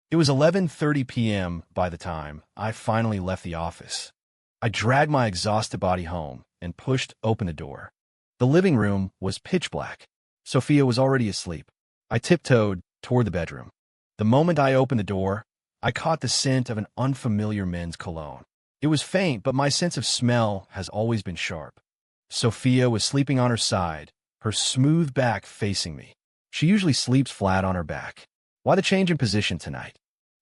It was 11:30 p.m. by the time I finally left the office. I dragged my exhausted body home and pushed open the door. The living room was pitch black. Sophia was already asleep. I tiptoed toward the bedroom. The moment I opened the door, I caught the scent of an unfamiliar men's cologne. It was faint, but my sense of smell has always been sharp. Sophia was sleeping on her side, her smooth back facing me. She usually sleeps flat on her back. Why the change in position tonight?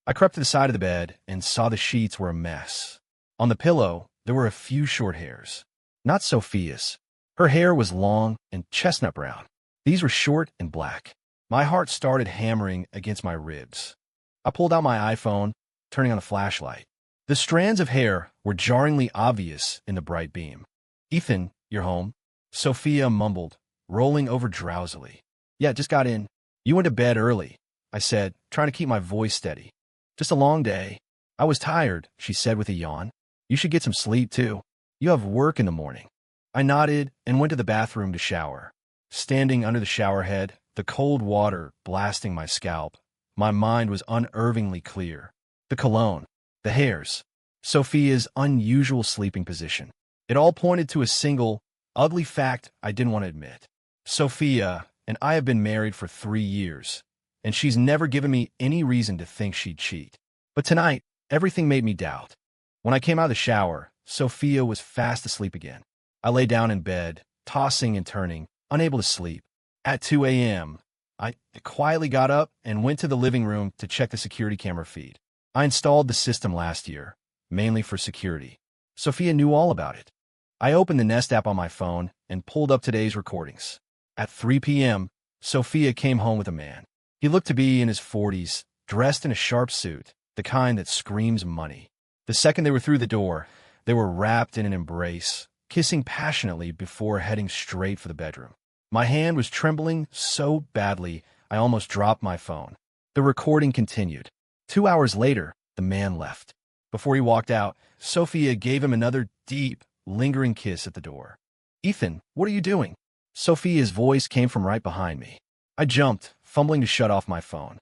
I crept to the side of the bed and saw the sheets were a mess. On the pillow, there were a few short hairs. Not Sophia's. Her hair was long and chestnut brown. These were short and black. My heart started hammering against my ribs. I pulled out my iPhone, turning on the flashlight. The strands of hair were jarringly obvious in the bright beam. "Ethan, you're home," Sophia mumbled, rolling over drowsily. "Yeah, just got in." "You went to bed early," I said, trying to keep my voice steady. "Just a long day." "I was tired," she said with a yawn. "You should get some sleep, too. You have work in the morning." I nodded and went to the bathroom to shower. Standing under the shower head, the cold water blasting my scalp, my mind was unnervingly clear. The cologne, the hairs, Sophia's unusual sleeping position. It all pointed to a single, ugly fact I didn't want to admit. Sophia and I have been married for 3 years, and she's never given me any reason to think she'd cheat. But tonight, everything made me doubt. When I came out of the shower, Sophia was fast asleep again. I lay down in bed, tossing and turning, unable to sleep. At 2 a.m., I quietly got up and went to the living room to check the security camera feed. I installed the system last year, mainly for security. Sophia knew all about it. I opened the Nest app on my phone and pulled up today's recordings. At 3 p.m., Sophia came home with a man. He looked to be in his 40s, dressed in a sharp suit, the kind that screams money. The second they were through the door, they were wrapped in an embrace, kissing passionately before heading straight for the bedroom. My hand was trembling so badly, I almost dropped my phone. The recording continued. 2 hours later, the man left. Before he walked out, Sophia gave him another deep, lingering kiss at the door. "Ethan, what are you doing?" Sophia's voice came from right behind me. I jumped, fumbling to shut off my phone.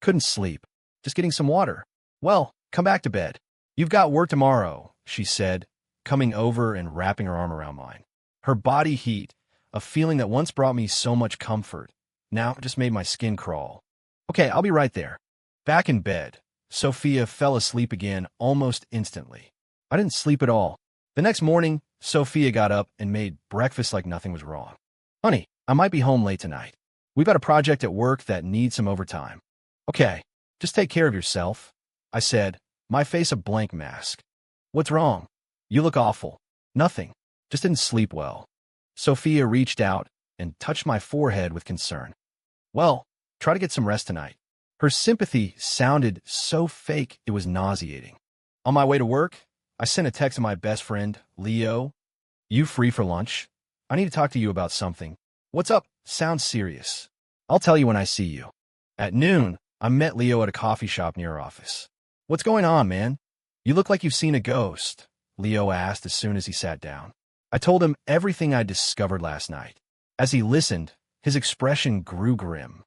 "Couldn't sleep. Just getting some water." "Well, come back to bed. You've got work tomorrow," she said, coming over and wrapping her arm around mine. Her body heat, a feeling that once brought me so much comfort, now just made my skin crawl. "Okay, I'll be right there." Back in bed, Sophia fell asleep again almost instantly. I didn't sleep at all. The next morning, Sophia got up and made breakfast like nothing was wrong. "Honey, I might be home late tonight. We've got a project at work that needs some overtime." "Okay, just take care of yourself," I said, my face a blank mask. "What's wrong?" "You look awful." "Nothing. Just didn't sleep well." Sophia reached out and touched my forehead with concern. "Well, try to get some rest tonight." Her sympathy sounded so fake it was nauseating. On my way to work, I sent a text to my best friend, Leo. "You free for lunch? I need to talk to you about something." "What's up?" "Sounds serious." "I'll tell you when I see you." At noon, I met Leo at a coffee shop near our office. "What's going on, man?" "You look like you've seen a ghost," Leo asked as soon as he sat down. I told him everything I discovered last night. As he listened, his expression grew grim.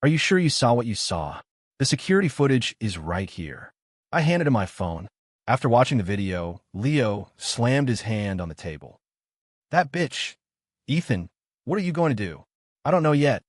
"Are you sure you saw what you saw? The security footage is right here." I handed him my phone. After watching the video, Leo slammed his hand on the table. "That bitch. Ethan, what are you going to do?" "I don't know yet,"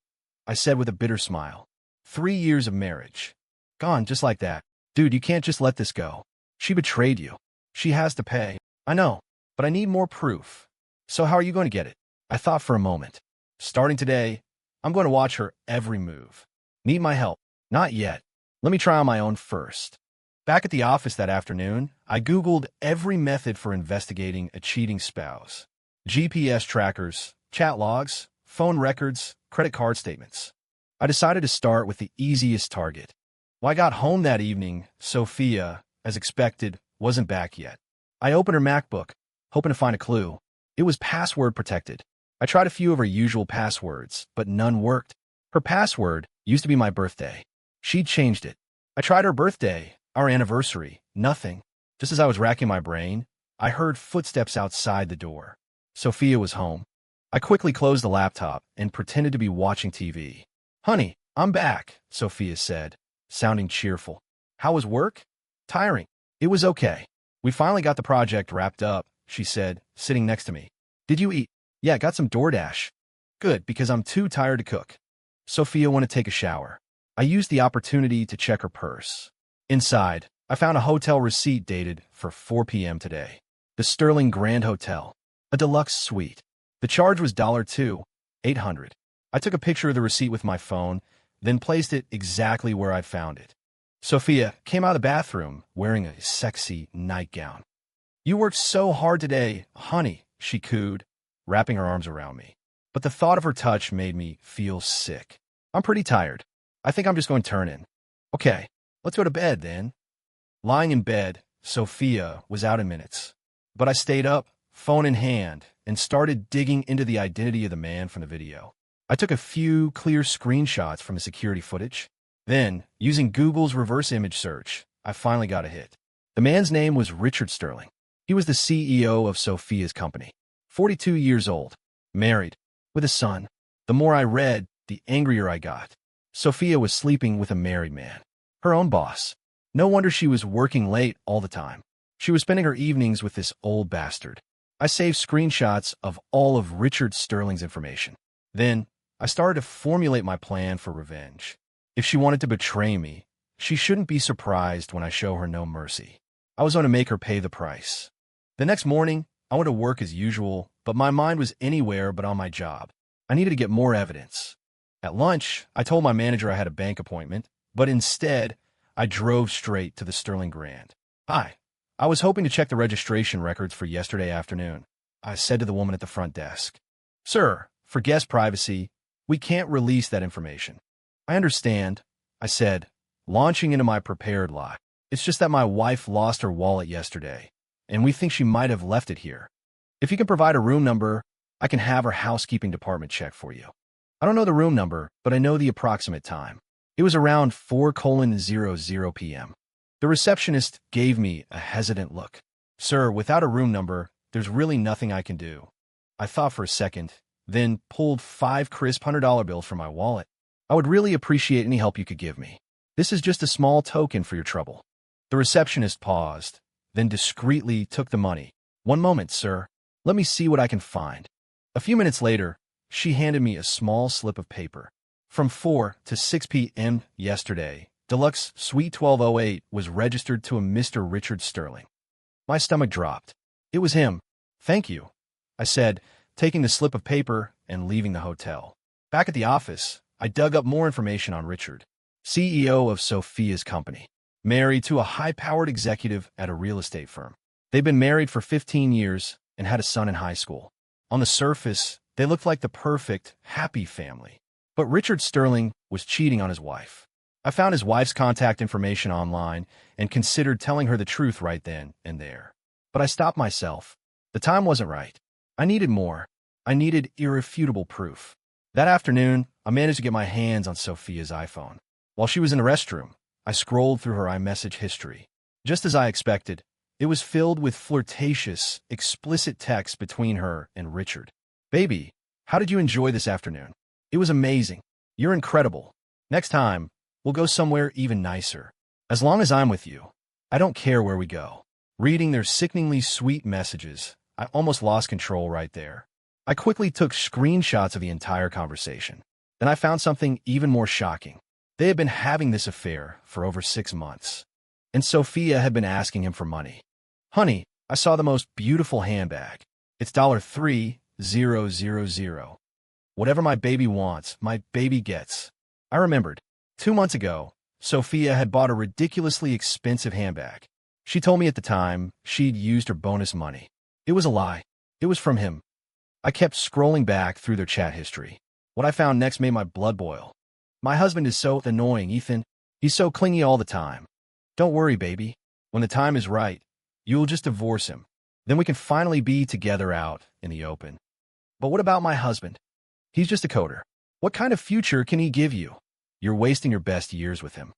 I said with a bitter smile. 3 years of marriage. Gone just like that. Dude, you can't just let this go. She betrayed you. She has to pay. I know, but I need more proof. So how are you going to get it? I thought for a moment. Starting today, I'm going to watch her every move. Need my help? Not yet. Let me try on my own first. Back at the office that afternoon, I Googled every method for investigating a cheating spouse. GPS trackers, chat logs, phone records, credit card statements. I decided to start with the easiest target. When I got home that evening, Sophia, as expected, wasn't back yet. I opened her MacBook, hoping to find a clue. It was password protected. I tried a few of her usual passwords, but none worked. Her password used to be my birthday. She'd changed it. I tried her birthday, our anniversary, nothing. Just as I was racking my brain, I heard footsteps outside the door. Sophia was home. I quickly closed the laptop and pretended to be watching TV. "Honey, I'm back," Sophia said, sounding cheerful. How was work? Tiring. It was okay. We finally got the project wrapped up, she said, sitting next to me. Did you eat? Yeah, got some DoorDash. Good, because I'm too tired to cook. Sophia went to take a shower. I used the opportunity to check her purse. Inside, I found a hotel receipt dated for 4 p.m. today. The Sterling Grand Hotel. A deluxe suite. The charge was $2, $800. I took a picture of the receipt with my phone, then placed it exactly where I found it. Sophia came out of the bathroom wearing a sexy nightgown. You worked so hard today, honey, she cooed, wrapping her arms around me. But the thought of her touch made me feel sick. I'm pretty tired. I think I'm just going to turn in. Okay, let's go to bed then. Lying in bed, Sophia was out in minutes. But I stayed up, phone in hand, and started digging into the identity of the man from the video. I took a few clear screenshots from the security footage. Then, using Google's reverse image search, I finally got a hit. The man's name was Richard Sterling. He was the CEO of Sophia's company. 42 years old, married, with a son. The more I read, the angrier I got. Sophia was sleeping with a married man, her own boss. No wonder she was working late all the time. She was spending her evenings with this old bastard. I saved screenshots of all of Richard Sterling's information. Then, I started to formulate my plan for revenge. If she wanted to betray me, she shouldn't be surprised when I show her no mercy. I was going to make her pay the price. The next morning, I went to work as usual, but my mind was anywhere but on my job. I needed to get more evidence. At lunch, I told my manager I had a bank appointment, but instead, I drove straight to the Sterling Grand. Hi, I was hoping to check the registration records for yesterday afternoon, I said to the woman at the front desk. Sir, for guest privacy, we can't release that information. I understand, I said, launching into my prepared lie. It's just that my wife lost her wallet yesterday, and we think she might have left it here. If you can provide a room number, I can have our housekeeping department check for you. I don't know the room number, but I know the approximate time. It was around 4:00 p.m. The receptionist gave me a hesitant look. Sir, without a room number, there's really nothing I can do. I thought for a second, then pulled 5 crisp $100 bills from my wallet. I would really appreciate any help you could give me. This is just a small token for your trouble. The receptionist paused, then discreetly took the money. One moment, sir. Let me see what I can find. A few minutes later, she handed me a small slip of paper. From 4 to 6 p.m. yesterday, Deluxe Suite 1208 was registered to a Mr. Richard Sterling. My stomach dropped. It was him. Thank you, I said, taking the slip of paper and leaving the hotel. Back at the office, I dug up more information on Richard, CEO of Sophia's company, married to a high-powered executive at a real estate firm. They'd been married for 15 years and had a son in high school. On the surface, they looked like the perfect, happy family. But Richard Sterling was cheating on his wife. I found his wife's contact information online and considered telling her the truth right then and there. But I stopped myself. The time wasn't right. I needed more. I needed irrefutable proof. That afternoon, I managed to get my hands on Sophia's iPhone. While she was in the restroom, I scrolled through her iMessage history. Just as I expected, it was filled with flirtatious, explicit texts between her and Richard. Baby, how did you enjoy this afternoon? It was amazing. You're incredible. Next time, we'll go somewhere even nicer. As long as I'm with you, I don't care where we go. Reading their sickeningly sweet messages, I almost lost control right there. I quickly took screenshots of the entire conversation. Then I found something even more shocking. They had been having this affair for over 6 months. And Sophia had been asking him for money. Honey, I saw the most beautiful handbag. It's $3,000. Whatever my baby wants, my baby gets. I remembered. 2 months ago, Sophia had bought a ridiculously expensive handbag. She told me at the time she'd used her bonus money. It was a lie. It was from him. I kept scrolling back through their chat history. What I found next made my blood boil. My husband is so annoying, Ethan. He's so clingy all the time. Don't worry, baby. When the time is right, you'll just divorce him. Then we can finally be together out in the open. But what about my husband? He's just a coder. What kind of future can he give you? You're wasting your best years with him.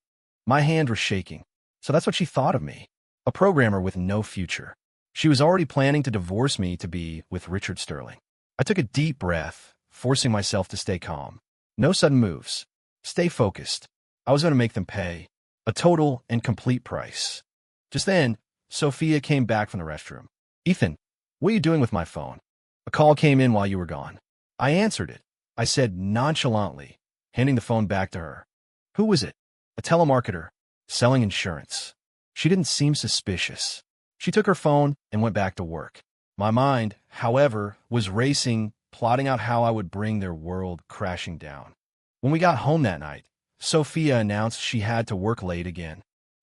My hands were shaking. So that's what she thought of me. A programmer with no future. She was already planning to divorce me to be with Richard Sterling. I took a deep breath, forcing myself to stay calm. No sudden moves. Stay focused. I was going to make them pay. A total and complete price. Just then, Sophia came back from the restroom. Ethan, what are you doing with my phone? A call came in while you were gone. I answered it. I said nonchalantly, handing the phone back to her. Who was it? A telemarketer, selling insurance. She didn't seem suspicious. She took her phone and went back to work. My mind, however, was racing, plotting out how I would bring their world crashing down. When we got home that night, Sophia announced she had to work late again.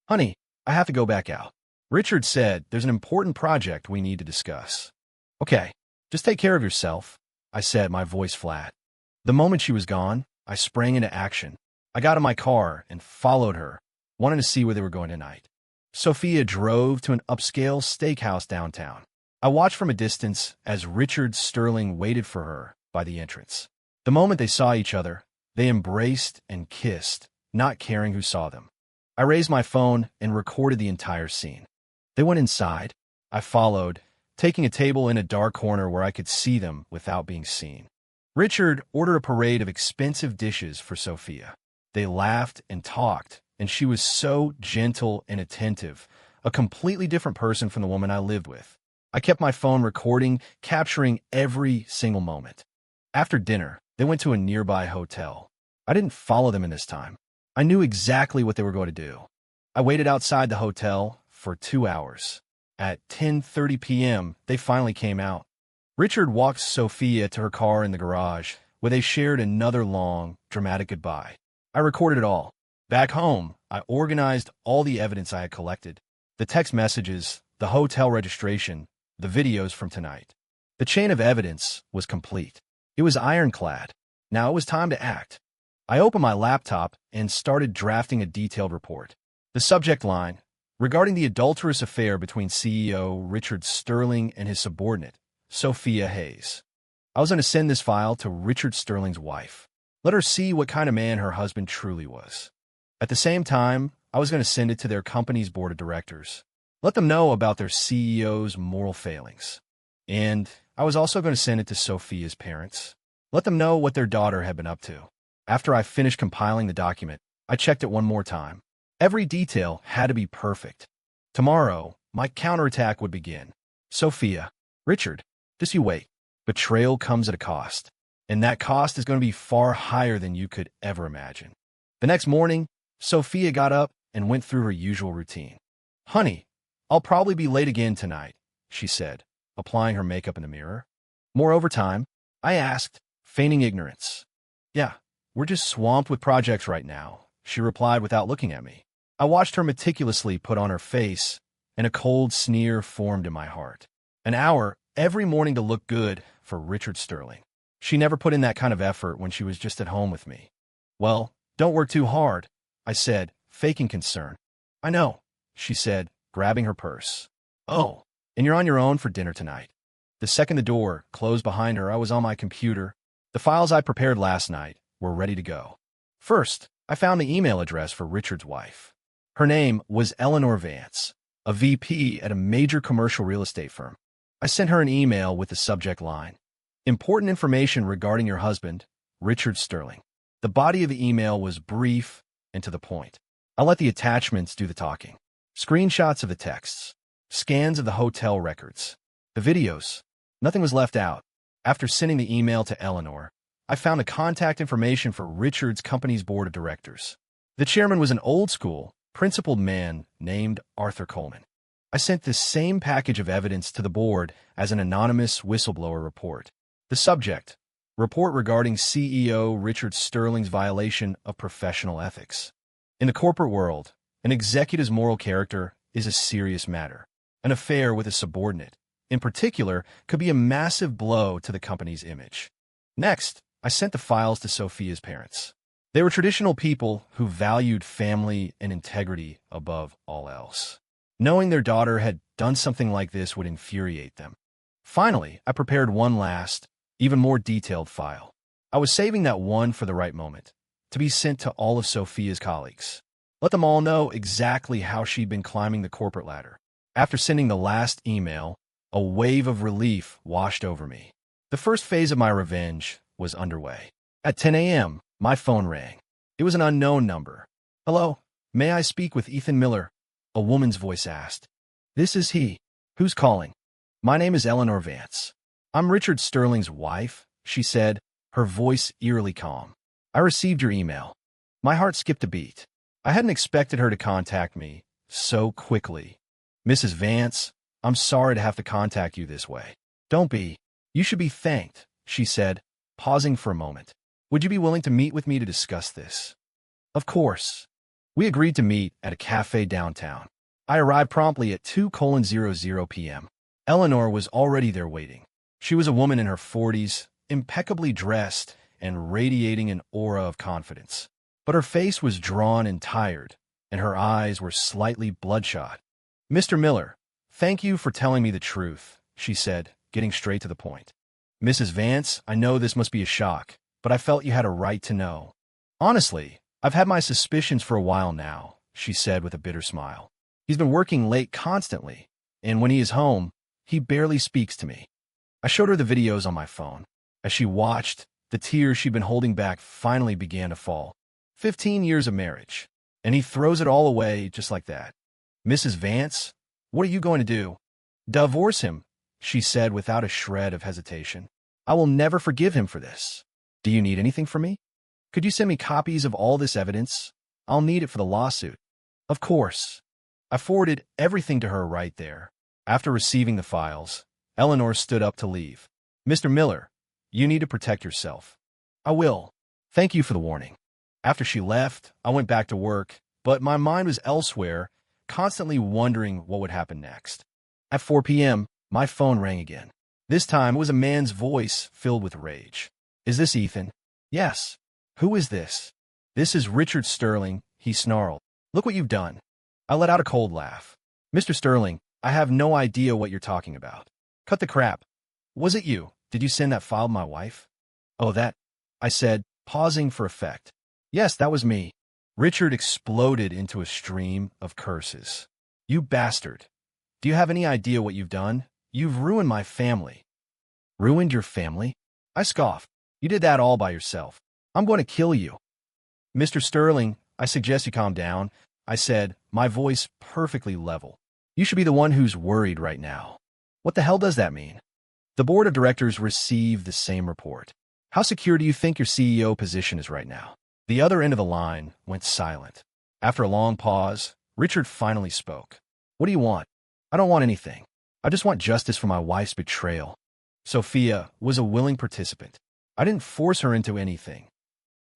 Honey, I have to go back out. Richard said there's an important project we need to discuss. Okay, just take care of yourself, I said, my voice flat. The moment she was gone, I sprang into action. I got in my car and followed her, wanting to see where they were going tonight. Sophia drove to an upscale steakhouse downtown. I watched from a distance as Richard Sterling waited for her by the entrance. The moment they saw each other, they embraced and kissed, not caring who saw them. I raised my phone and recorded the entire scene. They went inside. I followed, taking a table in a dark corner where I could see them without being seen. Richard ordered a parade of expensive dishes for Sophia. They laughed and talked, and she was so gentle and attentive, a completely different person from the woman I lived with. I kept my phone recording, capturing every single moment. After dinner, they went to a nearby hotel. I didn't follow them in this time. I knew exactly what they were going to do. I waited outside the hotel for 2 hours. At 10:30 p.m., they finally came out. Richard walked Sophia to her car in the garage, where they shared another long, dramatic goodbye. I recorded it all. Back home, I organized all the evidence I had collected. The text messages, the hotel registration, the videos from tonight. The chain of evidence was complete. It was ironclad. Now it was time to act. I opened my laptop and started drafting a detailed report. The subject line, regarding the adulterous affair between CEO Richard Sterling and his subordinate, Sophia Hayes. I was going to send this file to Richard Sterling's wife. Let her see what kind of man her husband truly was. At the same time, I was going to send it to their company's board of directors. Let them know about their CEO's moral failings. And I was also going to send it to Sophia's parents. Let them know what their daughter had been up to. After I finished compiling the document, I checked it one more time. Every detail had to be perfect. Tomorrow, my counterattack would begin. Sophia, Richard, just you wait. Betrayal comes at a cost. And that cost is going to be far higher than you could ever imagine. The next morning, Sophia got up and went through her usual routine. Honey, I'll probably be late again tonight, she said, applying her makeup in the mirror. More overtime? I asked, feigning ignorance. Yeah, we're just swamped with projects right now, she replied without looking at me. I watched her meticulously put on her face, and a cold sneer formed in my heart. An hour every morning to look good for Richard Sterling. She never put in that kind of effort when she was just at home with me. Well, don't work too hard, I said, faking concern. I know, she said, grabbing her purse. Oh, and you're on your own for dinner tonight. The second the door closed behind her, I was on my computer. The files I prepared last night were ready to go. First, I found the email address for Richard's wife. Her name was Eleanor Vance, a VP at a major commercial real estate firm. I sent her an email with the subject line, "Important information regarding your husband, Richard Sterling." The body of the email was brief and to the point. I let the attachments do the talking. Screenshots of the texts, scans of the hotel records, the videos. Nothing was left out. After sending the email to Eleanor, I found the contact information for Richard's company's board of directors. The chairman was an old-school, principled man named Arthur Coleman. I sent this same package of evidence to the board as an anonymous whistleblower report. The subject, report regarding CEO Richard Sterling's violation of professional ethics. In the corporate world, an executive's moral character is a serious matter. An affair with a subordinate, in particular, could be a massive blow to the company's image. Next, I sent the files to Sophia's parents. They were traditional people who valued family and integrity above all else. Knowing their daughter had done something like this would infuriate them. Finally, I prepared one last, even more detailed file. I was saving that one for the right moment, to be sent to all of Sophia's colleagues. Let them all know exactly how she'd been climbing the corporate ladder. After sending the last email, a wave of relief washed over me. The first phase of my revenge was underway. At 10 a.m., my phone rang. It was an unknown number. "Hello, May I speak with Ethan Miller? A woman's voice asked. This is he. Who's calling? My name is Eleanor Vance. I'm Richard Sterling's wife, she said, her voice eerily calm. I received your email. My heart skipped a beat. I hadn't expected her to contact me so quickly. Mrs. Vance, I'm sorry to have to contact you this way. Don't be. You should be thanked, she said, pausing for a moment. Would you be willing to meet with me to discuss this? Of course. We agreed to meet at a cafe downtown. I arrived promptly at 2:00 p.m. Eleanor was already there waiting. She was a woman in her 40s, impeccably dressed and radiating an aura of confidence. But her face was drawn and tired, and her eyes were slightly bloodshot. Mr. Miller, thank you for telling me the truth, she said, getting straight to the point. Mrs. Vance, I know this must be a shock, but I felt you had a right to know. Honestly, I've had my suspicions for a while now, she said with a bitter smile. He's been working late constantly, and when he is home, he barely speaks to me. I showed her the videos on my phone. As she watched, the tears she'd been holding back finally began to fall. 15 years of marriage, and he throws it all away just like that. Mrs. Vance, what are you going to do? Divorce him, she said without a shred of hesitation. I will never forgive him for this. Do you need anything from me? Could you send me copies of all this evidence? I'll need it for the lawsuit. Of course. I forwarded everything to her right there. After receiving the files, Eleanor stood up to leave. Mr. Miller, you need to protect yourself. I will. Thank you for the warning. After she left, I went back to work, but my mind was elsewhere, constantly wondering what would happen next. At 4 p.m., my phone rang again. This time, it was a man's voice filled with rage. Is this Ethan? Yes. Who is this? This is Richard Sterling, he snarled. Look what you've done. I let out a cold laugh. Mr. Sterling, I have no idea what you're talking about. Cut the crap. Was it you? Did you send that file to my wife? Oh, that, I said, pausing for effect. Yes, that was me. Richard exploded into a stream of curses. You bastard. Do you have any idea what you've done? You've ruined my family. Ruined your family? I scoffed. You did that all by yourself. I'm going to kill you. Mr. Sterling, I suggest you calm down, I said, my voice perfectly level. You should be the one who's worried right now. What the hell does that mean? The board of directors received the same report. How secure do you think your CEO position is right now? The other end of the line went silent. After a long pause, Richard finally spoke. What do you want? I don't want anything. I just want justice for my wife's betrayal. Sophia was a willing participant. I didn't force her into anything.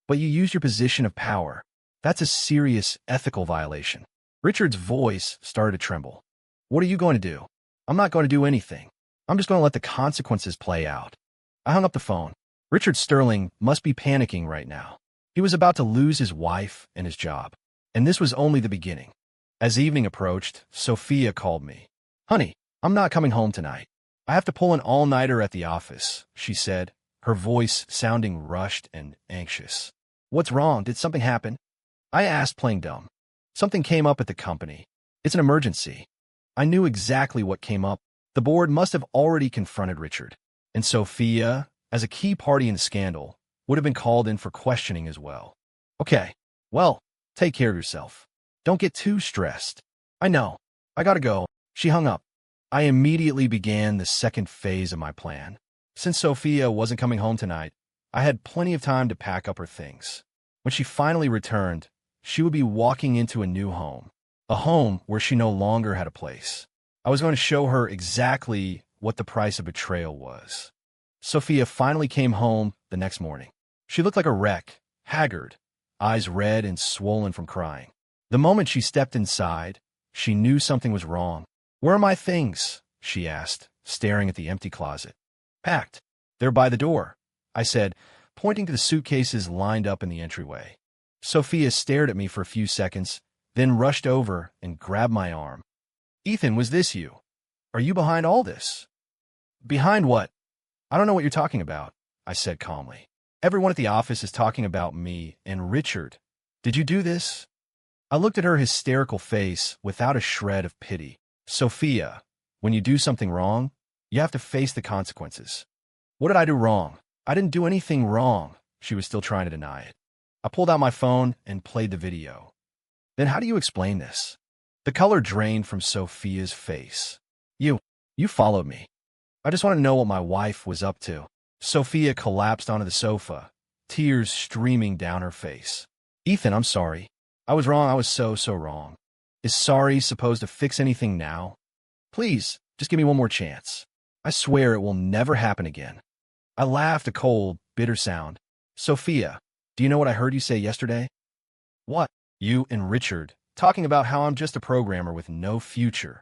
But you used your position of power. That's a serious ethical violation. Richard's voice started to tremble. What are you going to do? I'm not going to do anything. I'm just going to let the consequences play out. I hung up the phone. Richard Sterling must be panicking right now. He was about to lose his wife and his job. And this was only the beginning. As evening approached, Sophia called me. Honey, I'm not coming home tonight. I have to pull an all-nighter at the office, she said, her voice sounding rushed and anxious. What's wrong? Did something happen? I asked, playing dumb. Something came up at the company. It's an emergency. I knew exactly what came up. The board must have already confronted Richard. And Sophia, as a key party in the scandal, would have been called in for questioning as well. Okay, well, take care of yourself. Don't get too stressed. I know. I gotta go. She hung up. I immediately began the second phase of my plan. Since Sophia wasn't coming home tonight, I had plenty of time to pack up her things. When she finally returned, she would be walking into a new home, a home where she no longer had a place. I was going to show her exactly what the price of betrayal was. Sophia finally came home the next morning. She looked like a wreck, haggard, eyes red and swollen from crying. The moment she stepped inside, she knew something was wrong. Where are my things? She asked, staring at the empty closet. Packed. They're by the door, I said, pointing to the suitcases lined up in the entryway. Sophia stared at me for a few seconds, then rushed over and grabbed my arm. Ethan, was this you? Are you behind all this? Behind what? I don't know what you're talking about, I said calmly. Everyone at the office is talking about me and Richard. Did you do this? I looked at her hysterical face without a shred of pity. Sophia, when you do something wrong, you have to face the consequences. What did I do wrong? I didn't do anything wrong. She was still trying to deny it. I pulled out my phone and played the video. Then how do you explain this? The color drained from Sophia's face. You followed me. I just want to know what my wife was up to. Sophia collapsed onto the sofa, tears streaming down her face. Ethan, I'm sorry. I was wrong. I was so wrong. Is sorry supposed to fix anything now? Please, just give me one more chance. I swear it will never happen again. I laughed a cold, bitter sound. Sophia, do you know what I heard you say yesterday? What? You and Richard, talking about how I'm just a programmer with no future.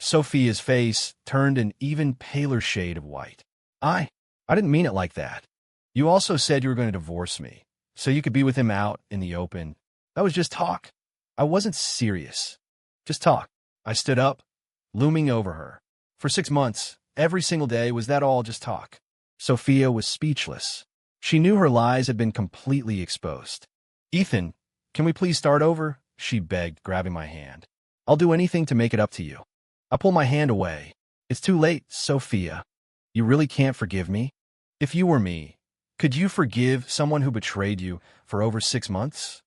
Sophia's face turned an even paler shade of white. I didn't mean it like that. You also said you were going to divorce me, so you could be with him out in the open. That was just talk. I wasn't serious. Just talk. I stood up, looming over her. For 6 months, every single day, was that all just talk? Sophia was speechless. She knew her lies had been completely exposed. Ethan, can we please start over? She begged, grabbing my hand. I'll do anything to make it up to you. I pulled my hand away. It's too late, Sophia. You really can't forgive me? If you were me, could you forgive someone who betrayed you for over 6 months?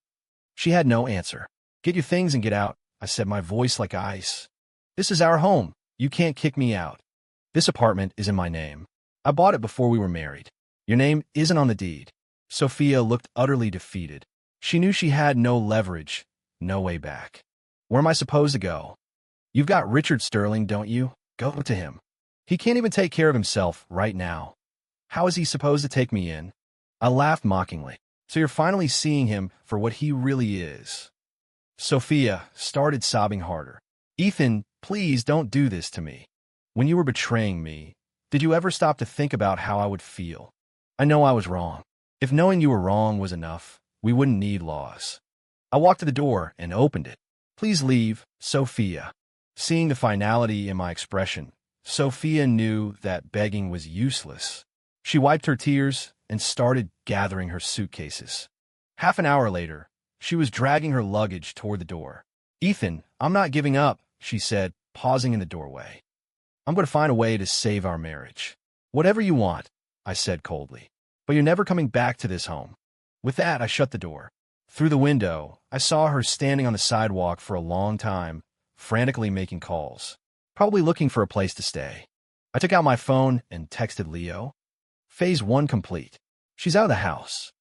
She had no answer. Get your things and get out, I said, my voice like ice. This is our home. You can't kick me out. This apartment is in my name. I bought it before we were married. Your name isn't on the deed. Sophia looked utterly defeated. She knew she had no leverage, no way back. Where am I supposed to go? You've got Richard Sterling, don't you? Go to him. He can't even take care of himself right now. How is he supposed to take me in? I laughed mockingly. So you're finally seeing him for what he really is. Sophia started sobbing harder. Ethan, please don't do this to me. When you were betraying me, did you ever stop to think about how I would feel? I know I was wrong. If knowing you were wrong was enough, we wouldn't need laws. I walked to the door and opened it. Please leave, Sophia. Seeing the finality in my expression, Sophia knew that begging was useless. She wiped her tears and started gathering her suitcases. Half an hour later, she was dragging her luggage toward the door. Ethan, I'm not giving up, she said, pausing in the doorway. I'm going to find a way to save our marriage. Whatever you want, I said coldly. But you're never coming back to this home. With that, I shut the door. Through the window, I saw her standing on the sidewalk for a long time, frantically making calls, probably looking for a place to stay. I took out my phone and texted Leo. Phase 1 complete. She's out of the house.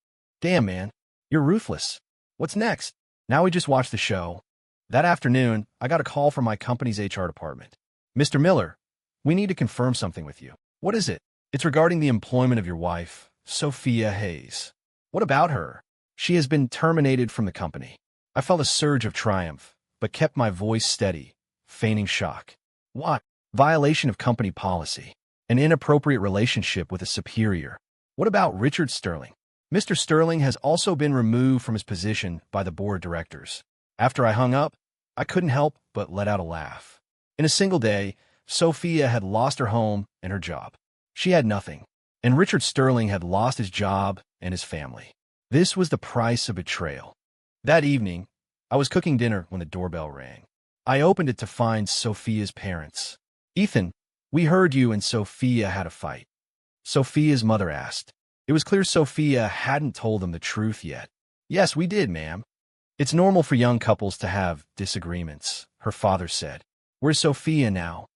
Damn, man. You're ruthless. What's next? Now we just watch the show. That afternoon, I got a call from my company's HR department. Mr. Miller, we need to confirm something with you. What is it? It's regarding the employment of your wife, Sophia Hayes. What about her? She has been terminated from the company. I felt a surge of triumph, but kept my voice steady, feigning shock. What? Violation of company policy. An inappropriate relationship with a superior. What about Richard Sterling? Mr. Sterling has also been removed from his position by the board of directors. After I hung up, I couldn't help but let out a laugh. In a single day, Sophia had lost her home and her job. She had nothing, and Richard Sterling had lost his job and his family. This was the price of betrayal. That evening, I was cooking dinner when the doorbell rang. I opened it to find Sophia's parents. Ethan, we heard you and Sophia had a fight. Sophia's mother asked. It was clear Sophia hadn't told them the truth yet. Yes, we did, ma'am. It's normal for young couples to have disagreements, her father said. Where's Sophia now?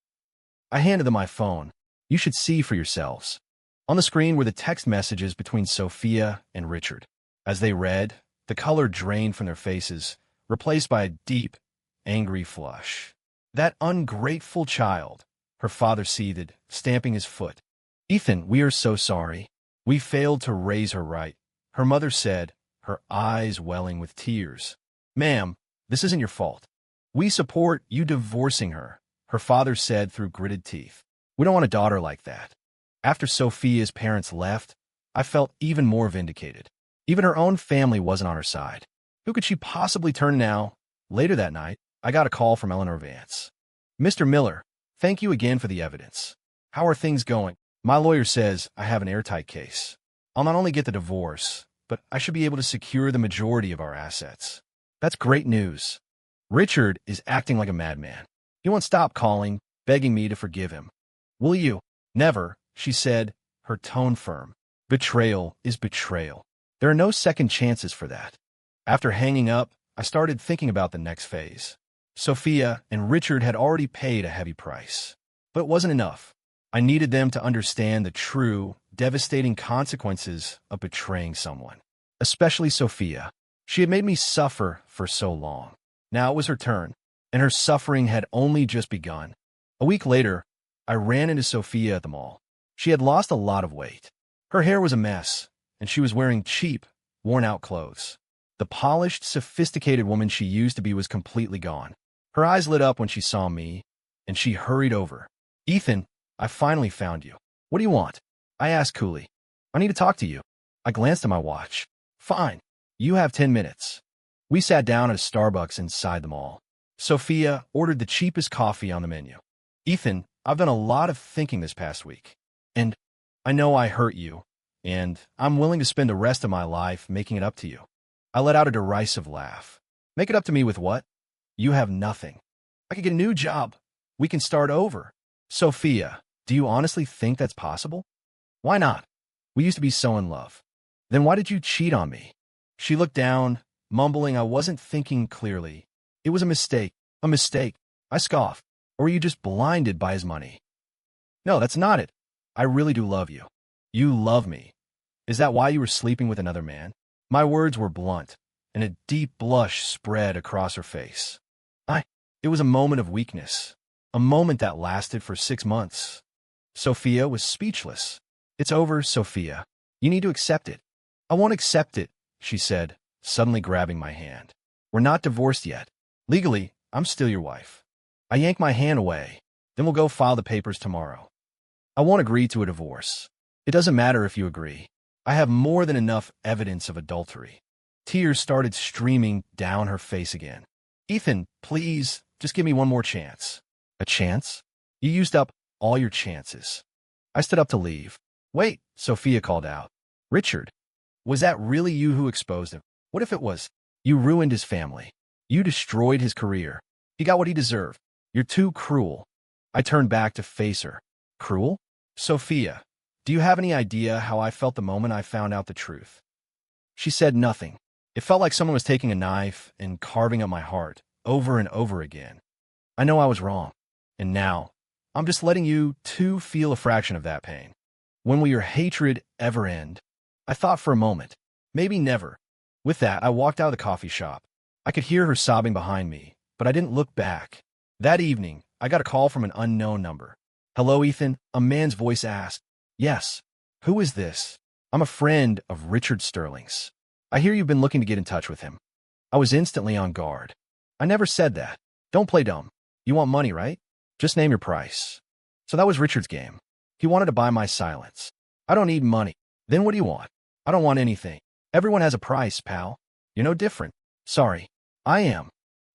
I handed them my phone. You should see for yourselves. On the screen were the text messages between Sophia and Richard. As they read, the color drained from their faces, replaced by a deep, angry flush. That ungrateful child, her father seethed, stamping his foot. Ethan, we are so sorry. We failed to raise her right, her mother said, her eyes welling with tears. Ma'am, this isn't your fault. We support you divorcing her, her father said through gritted teeth. We don't want a daughter like that. After Sophia's parents left, I felt even more vindicated. Even her own family wasn't on her side. Who could she possibly turn now? Later that night, I got a call from Eleanor Vance. Mr. Miller, thank you again for the evidence. How are things going? My lawyer says I have an airtight case. I'll not only get the divorce, but I should be able to secure the majority of our assets. That's great news. Richard is acting like a madman. He won't stop calling, begging me to forgive him. Will you? Never, she said, her tone firm. Betrayal is betrayal. There are no second chances for that. After hanging up, I started thinking about the next phase. Sophia and Richard had already paid a heavy price. But it wasn't enough. I needed them to understand the true, devastating consequences of betraying someone. Especially Sophia. She had made me suffer for so long. Now it was her turn, and her suffering had only just begun. A week later, I ran into Sophia at the mall. She had lost a lot of weight. Her hair was a mess, and she was wearing cheap, worn-out clothes. The polished, sophisticated woman she used to be was completely gone. Her eyes lit up when she saw me, and she hurried over. "Ethan, I finally found you. What do you want?" I asked coolly. "I need to talk to you." I glanced at my watch. "Fine. You have 10 minutes. We sat down at a Starbucks inside the mall. Sophia ordered the cheapest coffee on the menu. "Ethan, I've done a lot of thinking this past week. And I know I hurt you, and I'm willing to spend the rest of my life making it up to you." I let out a derisive laugh. "Make it up to me with what? You have nothing. I could get a new job. We can start over." "Sophia, do you honestly think that's possible?" "Why not? We used to be so in love." "Then why did you cheat on me?" She looked down, mumbling I wasn't thinking clearly. "It was a mistake. A mistake." I scoffed. "Or were you just blinded by his money?" "No, that's not it. I really do love you." "You love me. Is that why you were sleeping with another man?" My words were blunt, and a deep blush spread across her face. It was a moment of weakness, a moment that lasted for 6 months. Sophia was speechless. "It's over, Sophia. You need to accept it." "I won't accept it," she said, suddenly grabbing my hand. "We're not divorced yet. Legally, I'm still your wife." I yanked my hand away. "Then we'll go file the papers tomorrow." "I won't agree to a divorce." "It doesn't matter if you agree. I have more than enough evidence of adultery." Tears started streaming down her face again. "Ethan, please, just give me one more chance." "A chance? You used up all your chances." I stood up to leave. "Wait," Sophia called out. "Richard, was that really you who exposed him? What if it was? You ruined his family. You destroyed his career. He got what he deserved. You're too cruel." I turned back to face her. "Cruel? Sophia, do you have any idea how I felt the moment I found out the truth?" She said nothing. It felt like someone was taking a knife and carving up my heart over and over again. I know I was wrong. And now, I'm just letting you two feel a fraction of that pain. When will your hatred ever end? I thought for a moment. Maybe never. With that, I walked out of the coffee shop. I could hear her sobbing behind me, but I didn't look back. That evening, I got a call from an unknown number. "Hello, Ethan," a man's voice asked. "Yes. Who is this?" "I'm a friend of Richard Sterling's. I hear you've been looking to get in touch with him." I was instantly on guard. "I never said that. Don't play dumb. You want money, right? Just name your price." So that was Richard's game. He wanted to buy my silence. "I don't need money." "Then what do you want?" "I don't want anything. Everyone has a price, pal. You're no different." "Sorry. I am."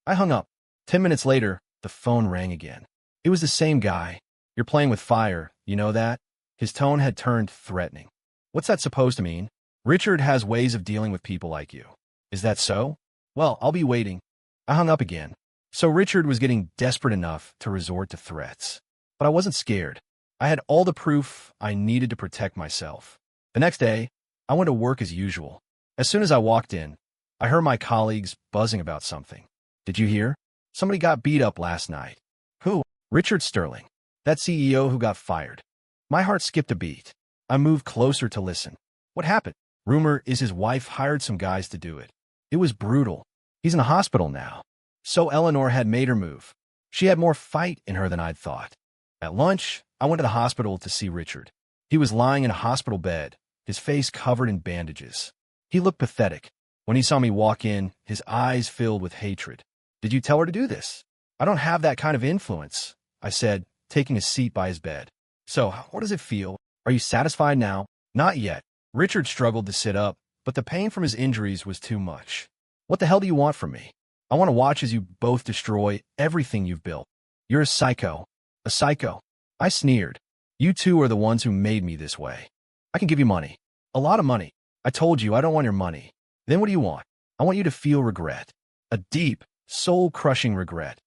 I hung up. 10 minutes later, the phone rang again. It was the same guy. "You're playing with fire, you know that?" His tone had turned threatening. "What's that supposed to mean?" "Richard has ways of dealing with people like you." "Is that so?" "Well, I'll be waiting." I hung up again. So Richard was getting desperate enough to resort to threats. But I wasn't scared. I had all the proof I needed to protect myself. The next day, I went to work as usual. As soon as I walked in, I heard my colleagues buzzing about something. "Did you hear? Somebody got beat up last night." "Who?" "Richard Sterling. That CEO who got fired." My heart skipped a beat. I moved closer to listen. "What happened?" "Rumor is his wife hired some guys to do it. It was brutal. He's in a hospital now." So Eleanor had made her move. She had more fight in her than I'd thought. At lunch, I went to the hospital to see Richard. He was lying in a hospital bed, his face covered in bandages. He looked pathetic. When he saw me walk in, his eyes filled with hatred. "Did you tell her to do this?" "I don't have that kind of influence," I said, taking a seat by his bed. "So, what does it feel? Are you satisfied now?" "Not yet." Richard struggled to sit up, but the pain from his injuries was too much. "What the hell do you want from me?" "I want to watch as you both destroy everything you've built." "You're a psycho." "A psycho?" I sneered. "You two are the ones who made me this way." "I can give you money." "A lot of money." "I told you I don't want your money." "Then what do you want?" "I want you to feel regret. A deep, soul-crushing regret."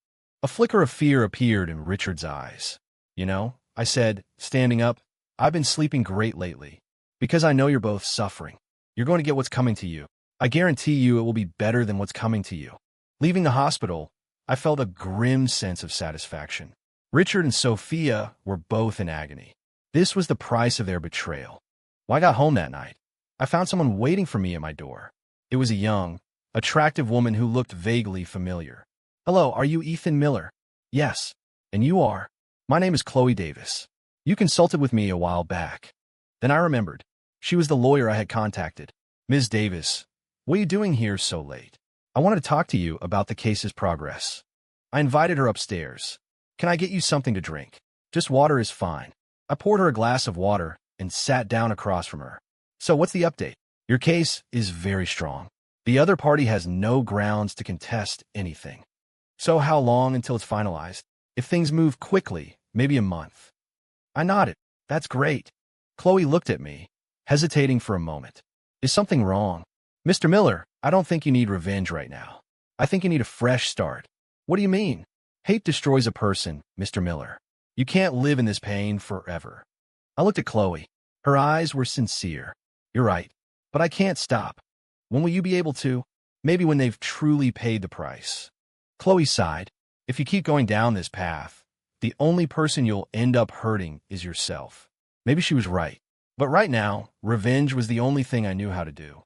A flicker of fear appeared in Richard's eyes. "You know," I said, standing up, "I've been sleeping great lately. Because I know you're both suffering. You're going to get what's coming to you. I guarantee you it will be better than what's coming to you." Leaving the hospital, I felt a grim sense of satisfaction. Richard and Sophia were both in agony. This was the price of their betrayal. When I got home that night, I found someone waiting for me at my door. It was a young, attractive woman who looked vaguely familiar. "Hello, are you Ethan Miller?" "Yes. And you are?" "My name is Chloe Davis. You consulted with me a while back." Then I remembered. She was the lawyer I had contacted. "Ms. Davis, what are you doing here so late? I wanted to talk to you about the case's progress." I invited her upstairs. "Can I get you something to drink?" "Just water is fine." I poured her a glass of water and sat down across from her. "So what's the update?" "Your case is very strong. The other party has no grounds to contest anything." "So how long until it's finalized?" "If things move quickly, maybe a month." I nodded. "That's great." Chloe looked at me, hesitating for a moment. "Is something wrong?" "Mr. Miller, I don't think you need revenge right now. I think you need a fresh start." "What do you mean?" "Hate destroys a person, Mr. Miller. You can't live in this pain forever." I looked at Chloe. Her eyes were sincere. "You're right, but I can't stop." "When will you be able to?" "Maybe when they've truly paid the price." Chloe sighed. "If you keep going down this path, the only person you'll end up hurting is yourself." Maybe she was right. But right now, revenge was the only thing I knew how to do.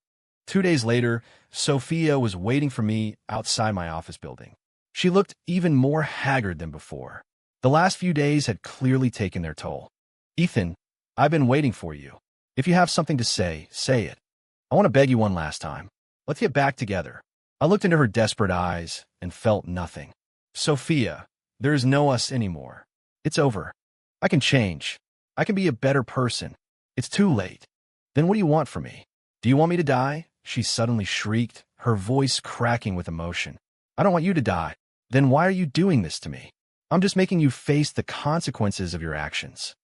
2 days later, Sophia was waiting for me outside my office building. She looked even more haggard than before. The last few days had clearly taken their toll. "Ethan, I've been waiting for you. If you have something to say, say it. I want to beg you one last time. Let's get back together." I looked into her desperate eyes and felt nothing. "Sophia, there is no us anymore. It's over. I can change. I can be a better person. It's too late." "Then what do you want from me? Do you want me to die?" she suddenly shrieked, her voice cracking with emotion. "I don't want you to die." "Then why are you doing this to me?" "I'm just making you face the consequences of your actions."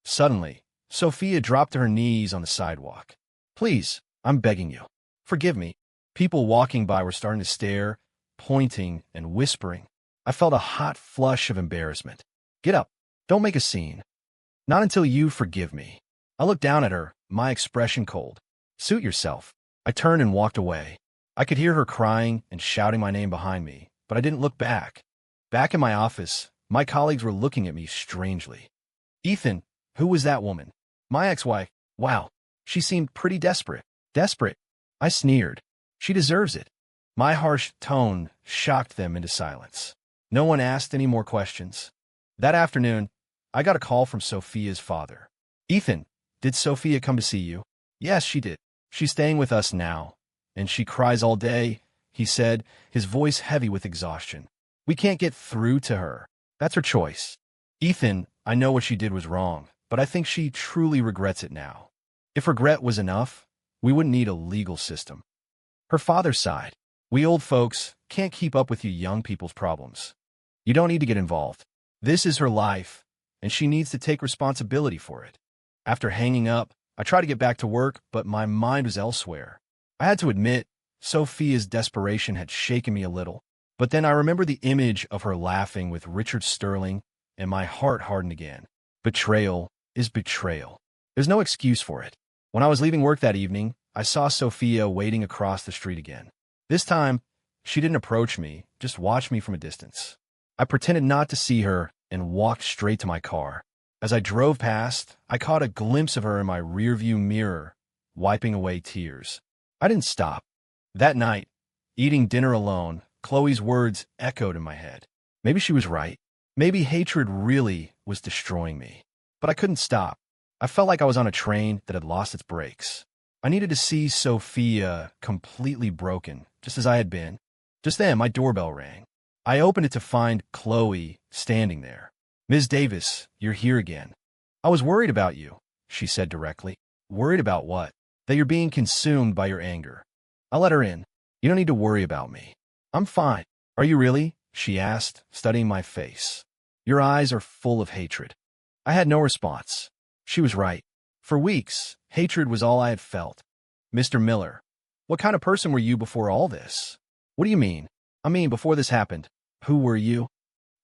Suddenly, Sophia dropped to her knees on the sidewalk. "Please, I'm begging you. Forgive me." People walking by were starting to stare, pointing and whispering. I felt a hot flush of embarrassment. "Get up. Don't make a scene." "Not until you forgive me." I looked down at her, my expression cold. "Suit yourself." I turned and walked away. I could hear her crying and shouting my name behind me, but I didn't look back. Back in my office, my colleagues were looking at me strangely. "Ethan, who was that woman?" "My ex-wife." "Wow, she seemed pretty desperate." "Desperate?" I sneered. "She deserves it." My harsh tone shocked them into silence. No one asked any more questions. That afternoon, I got a call from Sophia's father. "Ethan, did Sophia come to see you?" "Yes, she did. She's staying with us now. And she cries all day," he said, his voice heavy with exhaustion. "We can't get through to her. That's her choice." "Ethan, I know what she did was wrong, but I think she truly regrets it now. If regret was enough, we wouldn't need a legal system." Her father sighed. "We old folks can't keep up with you young people's problems. You don't need to get involved. This is her life, and she needs to take responsibility for it." After hanging up, I tried to get back to work, but my mind was elsewhere. I had to admit, Sophia's desperation had shaken me a little. But then I remembered the image of her laughing with Richard Sterling, and my heart hardened again. Betrayal is betrayal. There's no excuse for it. When I was leaving work that evening, I saw Sophia waiting across the street again. This time, she didn't approach me, just watched me from a distance. I pretended not to see her and walked straight to my car. As I drove past, I caught a glimpse of her in my rearview mirror, wiping away tears. I didn't stop. That night, eating dinner alone, Chloe's words echoed in my head. Maybe she was right. Maybe hatred really was destroying me. But I couldn't stop. I felt like I was on a train that had lost its brakes. I needed to see Sophia completely broken, just as I had been. Just then, my doorbell rang. I opened it to find Chloe standing there. "Ms. Davis, you're here again." "I was worried about you," she said directly. "Worried about what?" "That you're being consumed by your anger." I let her in. "You don't need to worry about me. I'm fine." "Are you really?" she asked, studying my face. "Your eyes are full of hatred." I had no response. She was right. For weeks, hatred was all I had felt. "Mr. Miller, what kind of person were you before all this?" "What do you mean?" "I mean, before this happened, who were you?"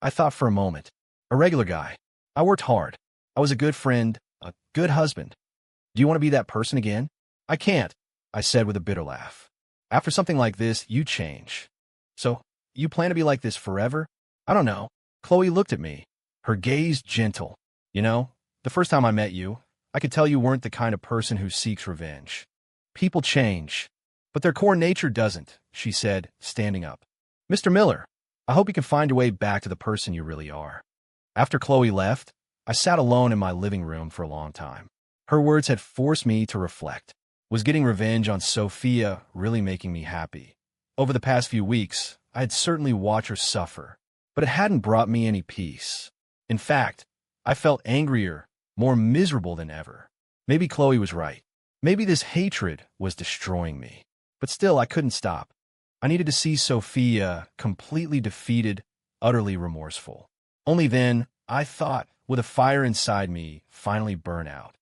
I thought for a moment. "A regular guy. I worked hard. I was a good friend, a good husband." "Do you want to be that person again?" "I can't," I said with a bitter laugh. "After something like this, you change." "So, You plan to be like this forever? I don't know. Chloe looked at me, her gaze gentle. You know, the first time I met you, I could tell you weren't the kind of person who seeks revenge. People change, but their core nature doesn't, she said, standing up. Mr. Miller, I hope you can find your way back to the person you really are. After Chloe left, I sat alone in my living room for a long time. Her words had forced me to reflect. Was getting revenge on Sophia really making me happy? Over the past few weeks, I had certainly watched her suffer, but it hadn't brought me any peace. In fact, I felt angrier, more miserable than ever. Maybe Chloe was right. Maybe this hatred was destroying me. But still, I couldn't stop. I needed to see Sophia completely defeated, utterly remorseful. Only then, I thought, would the fire inside me finally burn out.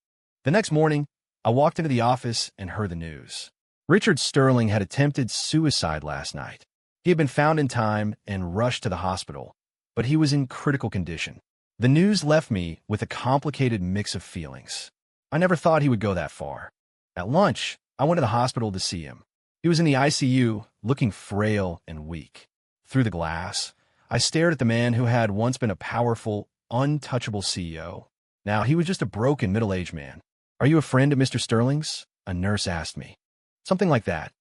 The next morning, I walked into the office and heard the news. Richard Sterling had attempted suicide last night. He had been found in time and rushed to the hospital, but he was in critical condition. The news left me with a complicated mix of feelings. I never thought he would go that far. At lunch, I went to the hospital to see him. He was in the ICU, looking frail and weak. Through the glass, I stared at the man who had once been a powerful, untouchable CEO. Now he was just a broken middle-aged man. "Are you a friend of Mr. Sterling's?" a nurse asked me. "Something like that.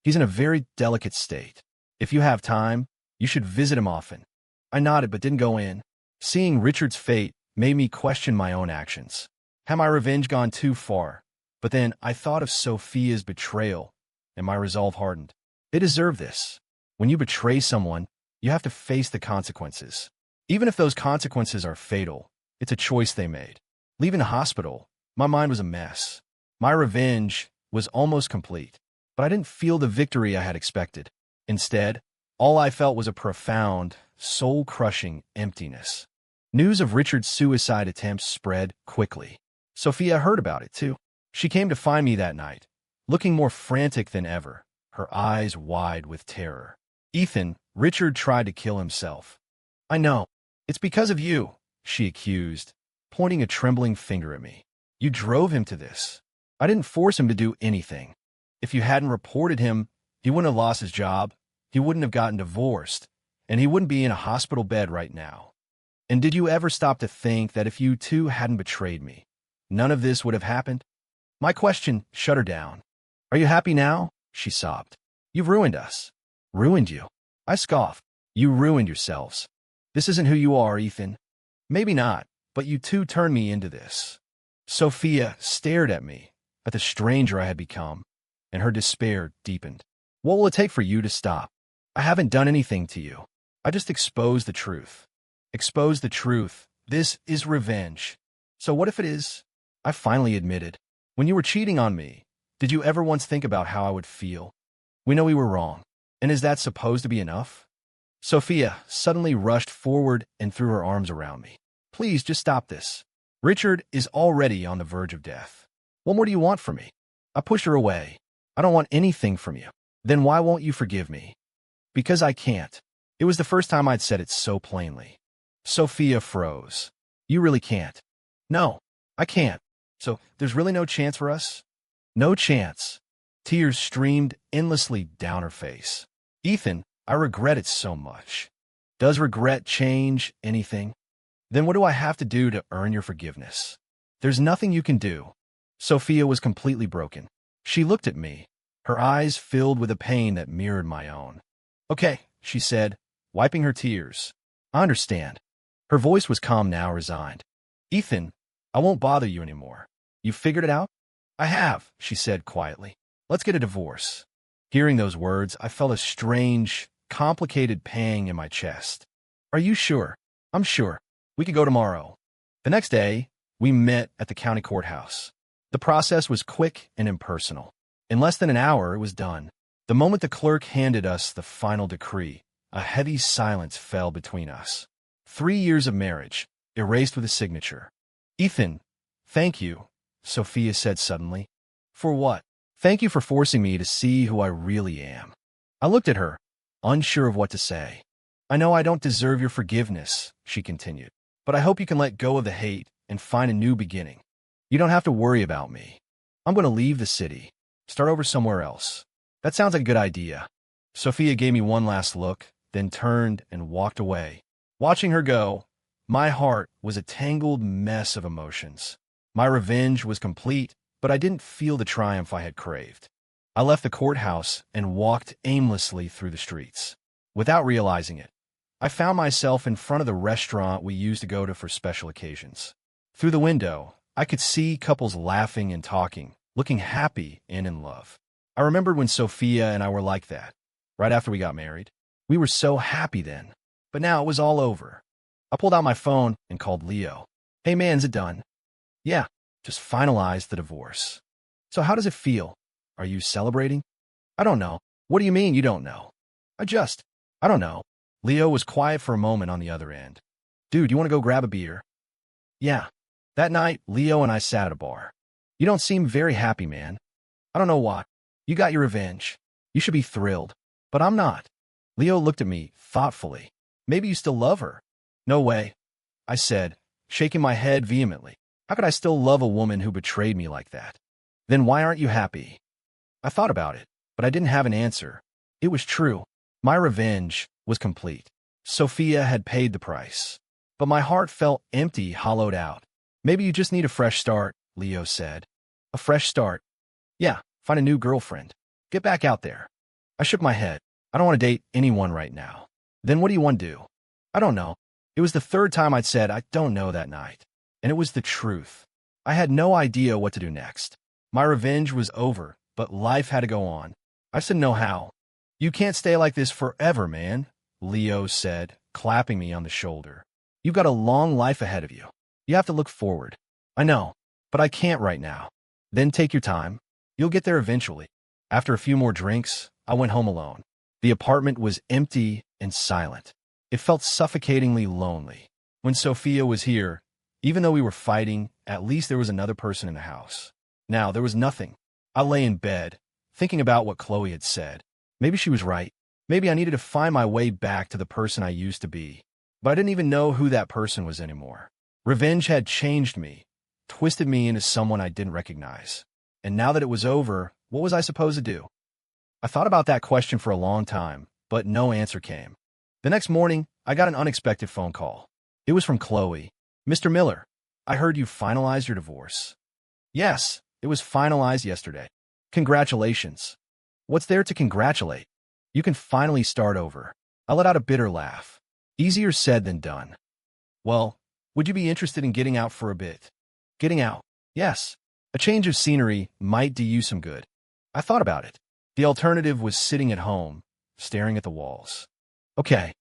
He's in a very delicate state. If you have time, you should visit him often." I nodded but didn't go in. Seeing Richard's fate made me question my own actions. Had my revenge gone too far? But then I thought of Sophia's betrayal, and my resolve hardened. They deserve this. When you betray someone, you have to face the consequences. Even if those consequences are fatal, it's a choice they made. Leaving the hospital, my mind was a mess. My revenge was almost complete, but I didn't feel the victory I had expected. Instead, all I felt was a profound, soul-crushing emptiness. News of Richard's suicide attempts spread quickly. Sophia heard about it, too. She came to find me that night, looking more frantic than ever, her eyes wide with terror. "Ethan, Richard tried to kill himself." "I know. It's because of you," she accused, pointing a trembling finger at me. "You drove him to this." "I didn't force him to do anything. If you hadn't reported him, he wouldn't have lost his job, he wouldn't have gotten divorced, and he wouldn't be in a hospital bed right now. And did you ever stop to think that if you two hadn't betrayed me, none of this would have happened?" My question shut her down. "Are you happy now?" she sobbed. "You've ruined us." "Ruined you?" I scoffed. "You ruined yourselves. This isn't who you are, Ethan." "Maybe not, but you two turned me into this." Sophia stared at me, at the stranger I had become, and her despair deepened. "What will it take for you to stop? I haven't done anything to you. I just exposed the truth." "Exposed the truth. This is revenge." "So what if it is?" I finally admitted. "When you were cheating on me, did you ever once think about how I would feel? We know we were wrong. And is that supposed to be enough?" Sophia suddenly rushed forward and threw her arms around me. "Please, just stop this. Richard is already on the verge of death. What more do you want from me?" I pushed her away. "I don't want anything from you." "Then why won't you forgive me?" "Because I can't." It was the first time I'd said it so plainly. Sophia froze. "You really can't?" "No, I can't. So there's really no chance for us?" "No chance." Tears streamed endlessly down her face. "Ethan, I regret it so much." "Does regret change anything?" "Then what do I have to do to earn your forgiveness?" "There's nothing you can do." Sophia was completely broken. She looked at me, her eyes filled with a pain that mirrored my own. "Okay," she said, wiping her tears. "I understand." Her voice was calm now, resigned. "Ethan, I won't bother you anymore. You figured it out?" "I have," she said quietly. "Let's get a divorce." Hearing those words, I felt a strange, complicated pang in my chest. "Are you sure?" "I'm sure. We could go tomorrow." The next day, we met at the county courthouse. The process was quick and impersonal. In less than an hour, it was done. The moment the clerk handed us the final decree, a heavy silence fell between us. 3 years of marriage, erased with a signature. "Ethan, thank you," Sophia said suddenly. "For what?" "Thank you for forcing me to see who I really am." I looked at her, unsure of what to say. "I know I don't deserve your forgiveness," she continued, "but I hope you can let go of the hate and find a new beginning. You don't have to worry about me. I'm going to leave the city, start over somewhere else." "That sounds like a good idea." Sophia gave me one last look, then turned and walked away. Watching her go, my heart was a tangled mess of emotions. My revenge was complete, but I didn't feel the triumph I had craved. I left the courthouse and walked aimlessly through the streets. Without realizing it, I found myself in front of the restaurant we used to go to for special occasions. Through the window, I could see couples laughing and talking, looking happy and in love. I remembered when Sophia and I were like that, right after we got married. We were so happy then, but now it was all over. I pulled out my phone and called Leo. Hey man, is it done? Yeah, just finalized the divorce. So how does it feel? Are you celebrating? I don't know. What do you mean you don't know? I don't know. Leo was quiet for a moment on the other end. Dude, you want to go grab a beer? Yeah. That night, Leo and I sat at a bar. You don't seem very happy, man. I don't know why. You got your revenge. You should be thrilled. But I'm not. Leo looked at me thoughtfully. Maybe you still love her. No way, I said, shaking my head vehemently. How could I still love a woman who betrayed me like that? Then why aren't you happy? I thought about it, but I didn't have an answer. It was true. My revenge was complete. Sophia had paid the price. But my heart felt empty, hollowed out. Maybe you just need a fresh start, Leo said. A fresh start? Yeah, find a new girlfriend. Get back out there. I shook my head. I don't want to date anyone right now. Then what do you want to do? I don't know. It was the third time I'd said I don't know that night. And it was the truth. I had no idea what to do next. My revenge was over, but life had to go on. I said no how. You can't stay like this forever, man, Leo said, clapping me on the shoulder. You've got a long life ahead of you. You have to look forward. I know, but I can't right now. Then take your time. You'll get there eventually. After a few more drinks, I went home alone. The apartment was empty and silent. It felt suffocatingly lonely. When Sophia was here, even though we were fighting, at least there was another person in the house. Now, there was nothing. I lay in bed, thinking about what Chloe had said. Maybe she was right. Maybe I needed to find my way back to the person I used to be. But I didn't even know who that person was anymore. Revenge had changed me, twisted me into someone I didn't recognize. And now that it was over, what was I supposed to do? I thought about that question for a long time, but no answer came. The next morning, I got an unexpected phone call. It was from Chloe. Mr. Miller, I heard you finalized your divorce. Yes, it was finalized yesterday. Congratulations. What's there to congratulate? You can finally start over. I let out a bitter laugh. Easier said than done. Well, would you be interested in getting out for a bit? Getting out? Yes. A change of scenery might do you some good. I thought about it. The alternative was sitting at home, staring at the walls. Okay.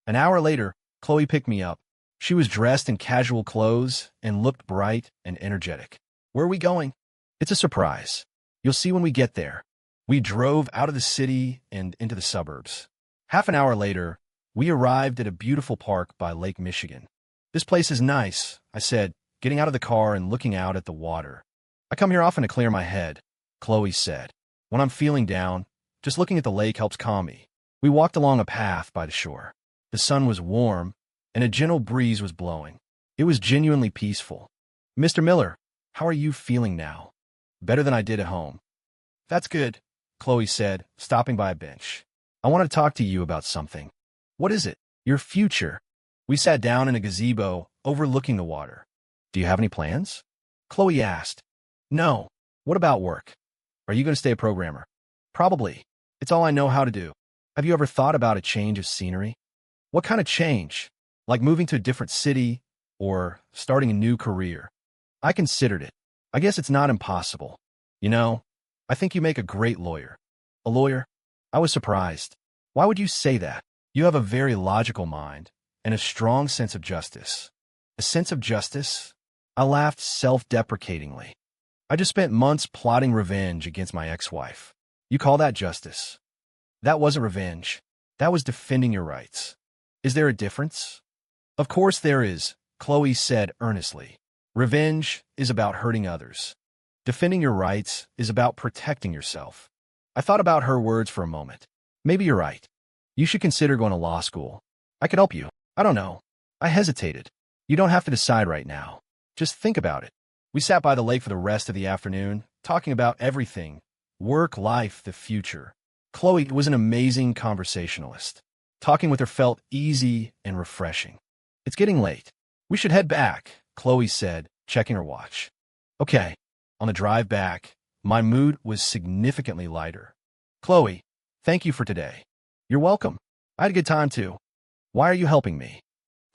An hour later, Chloe picked me up. She was dressed in casual clothes and looked bright and energetic. Where are we going? It's a surprise. You'll see when we get there. We drove out of the city and into the suburbs. Half an hour later, we arrived at a beautiful park by Lake Michigan. This place is nice, I said, getting out of the car and looking out at the water. I come here often to clear my head, Chloe said. When I'm feeling down, just looking at the lake helps calm me. We walked along a path by the shore. The sun was warm, and a gentle breeze was blowing. It was genuinely peaceful. Mr. Miller, how are you feeling now? Better than I did at home. That's good, Chloe said, stopping by a bench. I want to talk to you about something. What is it? Your future. We sat down in a gazebo overlooking the water. Do you have any plans? Chloe asked. No. What about work? Are you going to stay a programmer? Probably. It's all I know how to do. Have you ever thought about a change of scenery? What kind of change? Like moving to a different city or starting a new career? I considered it. I guess it's not impossible. You know, I think you make a great lawyer. A lawyer? I was surprised. Why would you say that? You have a very logical mind and a strong sense of justice. A sense of justice? I laughed self-deprecatingly. I just spent months plotting revenge against my ex-wife. You call that justice? That wasn't revenge. That was defending your rights. Is there a difference? Of course there is, Chloe said earnestly. Revenge is about hurting others. Defending your rights is about protecting yourself. I thought about her words for a moment. Maybe you're right. You should consider going to law school. I could help you. I don't know. I hesitated. You don't have to decide right now. Just think about it. We sat by the lake for the rest of the afternoon, talking about everything. Work, life, the future. Chloe was an amazing conversationalist. Talking with her felt easy and refreshing. It's getting late. We should head back, Chloe said, checking her watch. Okay. On the drive back, my mood was significantly lighter. Chloe, thank you for today. You're welcome. I had a good time too. Why are you helping me?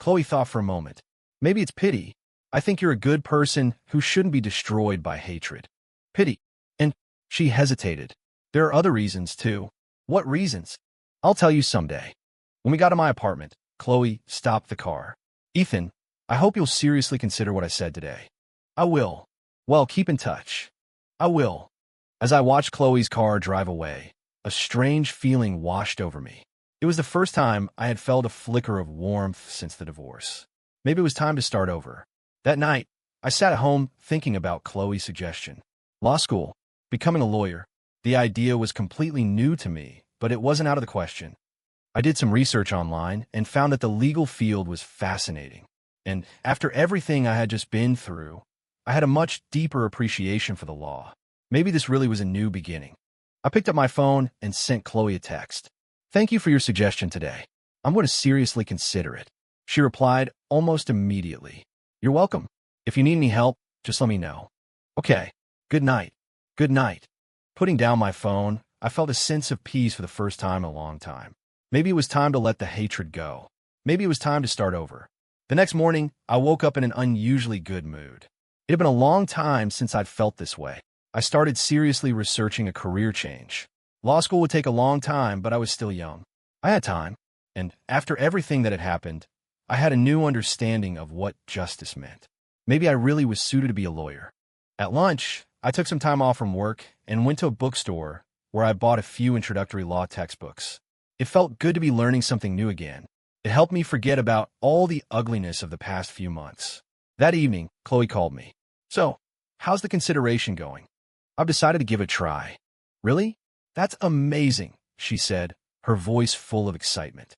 Chloe thought for a moment. Maybe it's pity. I think you're a good person who shouldn't be destroyed by hatred. Pity. And she hesitated. There are other reasons too. What reasons? I'll tell you someday. When we got to my apartment, Chloe stopped the car. Ethan, I hope you'll seriously consider what I said today. I will. Well, keep in touch. I will. As I watched Chloe's car drive away, a strange feeling washed over me. It was the first time I had felt a flicker of warmth since the divorce. Maybe it was time to start over. That night, I sat at home thinking about Chloe's suggestion. Law school, becoming a lawyer. The idea was completely new to me, but it wasn't out of the question. I did some research online and found that the legal field was fascinating. And after everything I had just been through, I had a much deeper appreciation for the law. Maybe this really was a new beginning. I picked up my phone and sent Chloe a text. Thank you for your suggestion today. I'm going to seriously consider it. She replied almost immediately. You're welcome. If you need any help, just let me know. Okay. Good night. Good night. Putting down my phone, I felt a sense of peace for the first time in a long time. Maybe it was time to let the hatred go. Maybe it was time to start over. The next morning, I woke up in an unusually good mood. It had been a long time since I'd felt this way. I started seriously researching a career change. Law school would take a long time, but I was still young. I had time, and after everything that had happened, I had a new understanding of what justice meant. Maybe I really was suited to be a lawyer. At lunch, I took some time off from work and went to a bookstore where I bought a few introductory law textbooks. It felt good to be learning something new again. It helped me forget about all the ugliness of the past few months. That evening, Chloe called me. So, how's the consideration going? I've decided to give it a try. Really? That's amazing, she said, her voice full of excitement.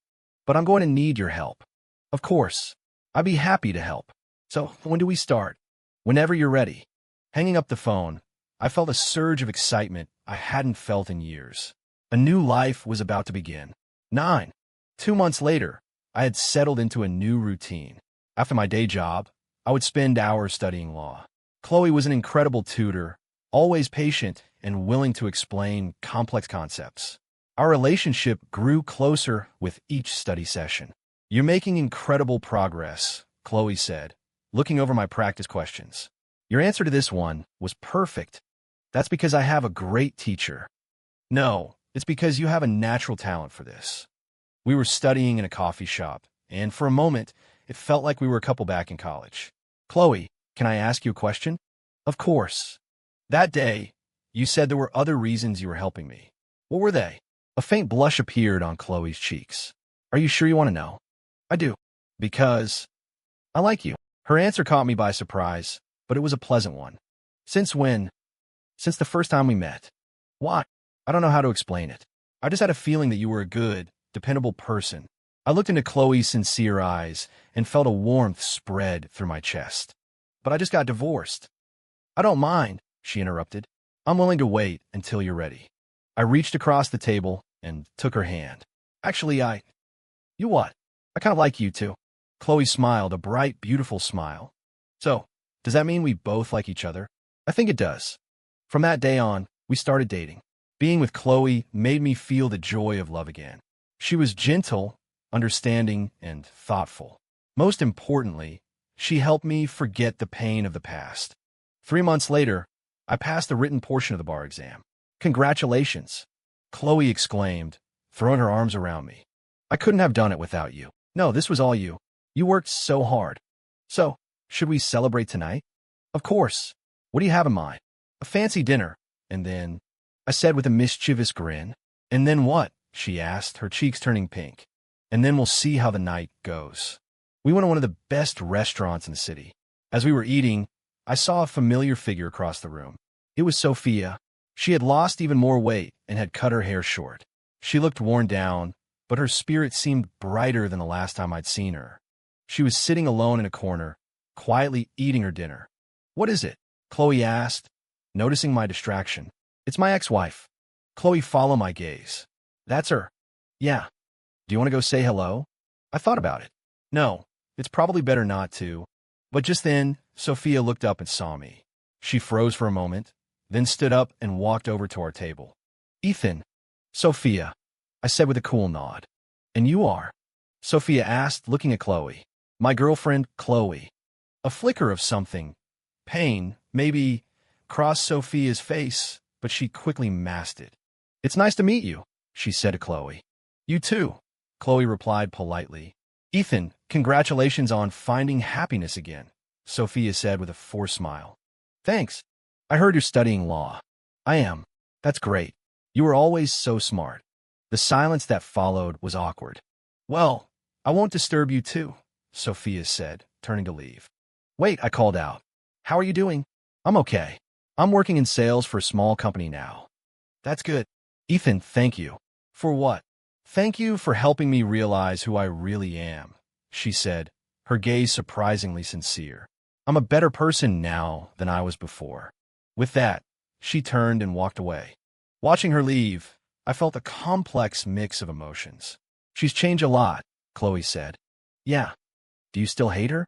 But I'm going to need your help. Of course. I'd be happy to help. So, when do we start? Whenever you're ready. Hanging up the phone, I felt a surge of excitement I hadn't felt in years. A new life was about to begin. 2 months later, I had settled into a new routine. After my day job, I would spend hours studying law. Chloe was an incredible tutor, always patient and willing to explain complex concepts. Our relationship grew closer with each study session. You're making incredible progress, Chloe said, looking over my practice questions. Your answer to this one was perfect. That's because I have a great teacher. No, it's because you have a natural talent for this. We were studying in a coffee shop, and for a moment, it felt like we were a couple back in college. Chloe, can I ask you a question? Of course. That day, you said there were other reasons you were helping me. What were they? A faint blush appeared on Chloe's cheeks. Are you sure you want to know? I do. Because I like you. Her answer caught me by surprise, but it was a pleasant one. Since when? Since the first time we met. Why? I don't know how to explain it. I just had a feeling that you were a good, dependable person. I looked into Chloe's sincere eyes and felt a warmth spread through my chest. But I just got divorced. I don't mind, she interrupted. I'm willing to wait until you're ready. I reached across the table and took her hand. Actually, You what? I kind of like you too. Chloe smiled, a bright, beautiful smile. So, does that mean we both like each other? I think it does. From that day on, we started dating. Being with Chloe made me feel the joy of love again. She was gentle, understanding, and thoughtful. Most importantly, she helped me forget the pain of the past. 3 months later, I passed the written portion of the bar exam. Congratulations, Chloe exclaimed, throwing her arms around me. I couldn't have done it without you. No, this was all you. You worked so hard. So, should we celebrate tonight? Of course. What do you have in mind? A fancy dinner. And then, I said with a mischievous grin. And then what? She asked, her cheeks turning pink. And then we'll see how the night goes. We went to one of the best restaurants in the city. As we were eating, I saw a familiar figure across the room. It was Sophia. She had lost even more weight and had cut her hair short. She looked worn down, but her spirit seemed brighter than the last time I'd seen her. She was sitting alone in a corner, quietly eating her dinner. What is it? Chloe asked, noticing my distraction. It's my ex-wife. Chloe followed my gaze. That's her. Yeah. Do you want to go say hello? I thought about it. No, it's probably better not to. But just then, Sophia looked up and saw me. She froze for a moment, then stood up and walked over to our table. Ethan. Sophia, I said with a cool nod. And you are? Sophia asked, looking at Chloe. My girlfriend, Chloe. A flicker of something, pain, maybe, crossed Sophia's face, but she quickly masked it. It's nice to meet you, she said to Chloe. You too, Chloe replied politely. Ethan, congratulations on finding happiness again, Sophia said with a forced smile. Thanks. I heard you're studying law. I am. That's great. You were always so smart. The silence that followed was awkward. Well, I won't disturb you too, Sophia said, turning to leave. Wait, I called out. How are you doing? I'm okay. I'm working in sales for a small company now. That's good. Ethan, thank you. For what? Thank you for helping me realize who I really am, she said, her gaze surprisingly sincere. I'm a better person now than I was before. With that, she turned and walked away. Watching her leave, I felt a complex mix of emotions. She's changed a lot, Chloe said. Yeah. Do you still hate her?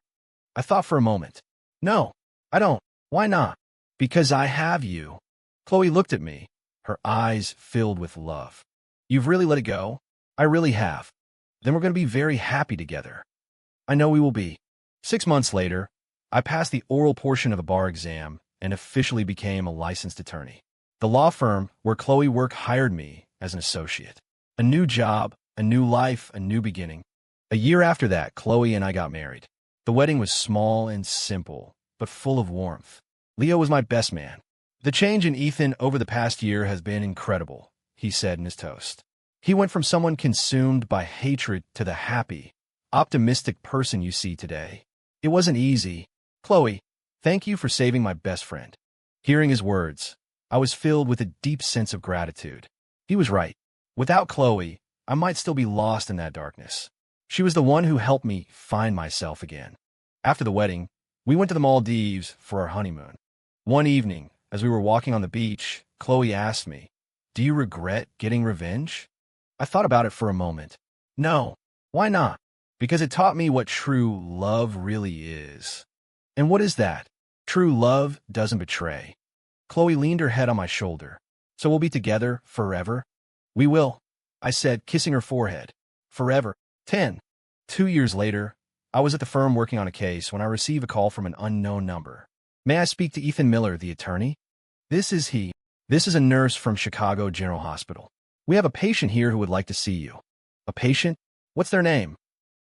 I thought for a moment. No, I don't. Why not? Because I have you. Chloe looked at me, her eyes filled with love. You've really let it go? I really have. Then we're going to be very happy together. I know we will be. 6 months later, I passed the oral portion of a bar exam and officially became a licensed attorney. The law firm where Chloe worked hired me as an associate. A new job, a new life, a new beginning. A year after that, Chloe and I got married. The wedding was small and simple, but full of warmth. Leo was my best man. The change in Ethan over the past year has been incredible, he said in his toast. He went from someone consumed by hatred to the happy, optimistic person you see today. It wasn't easy. Chloe, thank you for saving my best friend. Hearing his words, I was filled with a deep sense of gratitude. He was right. Without Chloe, I might still be lost in that darkness. She was the one who helped me find myself again. After the wedding, we went to the Maldives for our honeymoon. One evening, as we were walking on the beach, Chloe asked me, "Do you regret getting revenge?" I thought about it for a moment. No. Why not? Because it taught me what true love really is. And what is that? True love doesn't betray. Chloe leaned her head on my shoulder. So we'll be together forever? We will, I said, kissing her forehead. Forever. 2 years later, I was at the firm working on a case when I received a call from an unknown number. May I speak to Ethan Miller, the attorney? This is he. This is a nurse from Chicago General Hospital. We have a patient here who would like to see you. A patient? What's their name?